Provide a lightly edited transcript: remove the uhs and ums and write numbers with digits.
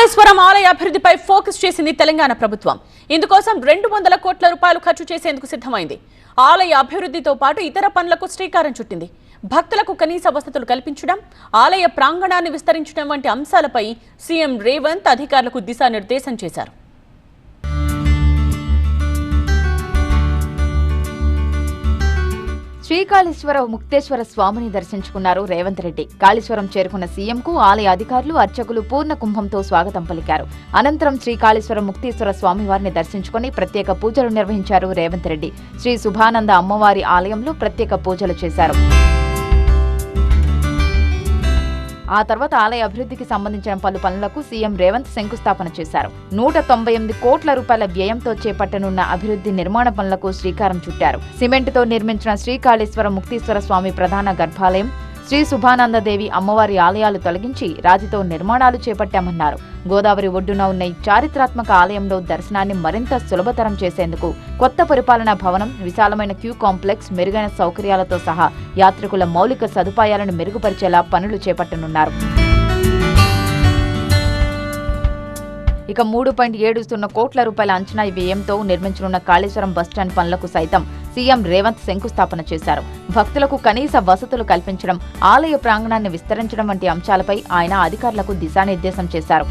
కాళేశ్వరం ఆలయ అభివృద్ధిపై ఫోకస్ చేసింది తెలంగాణ ప్రభుత్వం. ఇందుకోసం 200 కోట్ల రూపాయలు ఖర్చు చేసేందుకు సిద్ధమైంది. ఆలయ అభివృద్ధితో పాటు ఇతర పనులకు శ్రీకారం చుట్టింది. భక్తులకు కనీస వసతులు కల్పించడం, ఆలయ ప్రాంగణాన్ని విస్తరించడం వంటి అంశాలపై సీఎం రేవంత్ అధికారులకు దిశానిర్దేశం చేశారు. శ్రీకాళేశ్వర ముక్తేశ్వర స్వామిని దర్శించుకున్నారు రేవంత్ రెడ్డి. కాళేశ్వరం చేరుకున్న సీఎంకు ఆలయ అధికారులు, అర్చకులు పూర్ణ కుంభంతో స్వాగతం పలికారు. అనంతరం శ్రీకాళేశ్వర ముక్తేశ్వర స్వామివారిని దర్శించుకుని ప్రత్యేక పూజలు నిర్వహించారు రేవంత్ రెడ్డి. శ్రీ శుభానంద అమ్మవారి ఆలయంలో ప్రత్యేక పూజలు చేశారు. ఆ తర్వాత ఆలయ అభివృద్ధికి సంబంధించిన పలు పనులకు సీఎం రేవంత్ శంకుస్థాపన చేశారు. 198 కోట్ల రూపాయల వ్యయంతో చేపట్టనున్న అభివృద్ధి నిర్మాణ పనులకు శ్రీకారం చుట్టారు. సిమెంటుతో నిర్మించిన శ్రీకాళేశ్వర ముక్తేశ్వర స్వామి ప్రధాన గర్భాలయం, శ్రీ శుభానందదేవి అమ్మవారి ఆలయాలు తొలగించి రాతితో నిర్మాణాలు చేపట్టామన్నారు. గోదావరి ఒడ్డున ఉన్న ఈ చారిత్రాత్మక ఆలయంలో దర్శనాన్ని మరింత సులభతరం చేసేందుకు కొత్త పరిపాలనా భవనం, విశాలమైన క్యూ కాంప్లెక్స్, మెరుగైన సౌకర్యాలతో సహా యాత్రికుల మౌలిక సదుపాయాలను మెరుగుపరిచేలా పనులు చేపట్టనున్నారు. ఇక 3.70 కోట్ల రూపాయల అంచనా వ్యయంతో నిర్మించనున్న కాళేశ్వరం బస్టాండ్ పనులకు సైతం సీఎం రేవంత్ శంకుస్థాపన చేశారు. భక్తులకు కనీస వసతులు కల్పించడం, ఆలయ ప్రాంగణాన్ని విస్తరించడం వంటి అంశాలపై ఆయన అధికారులకు దిశానిర్దేశం చేశారు.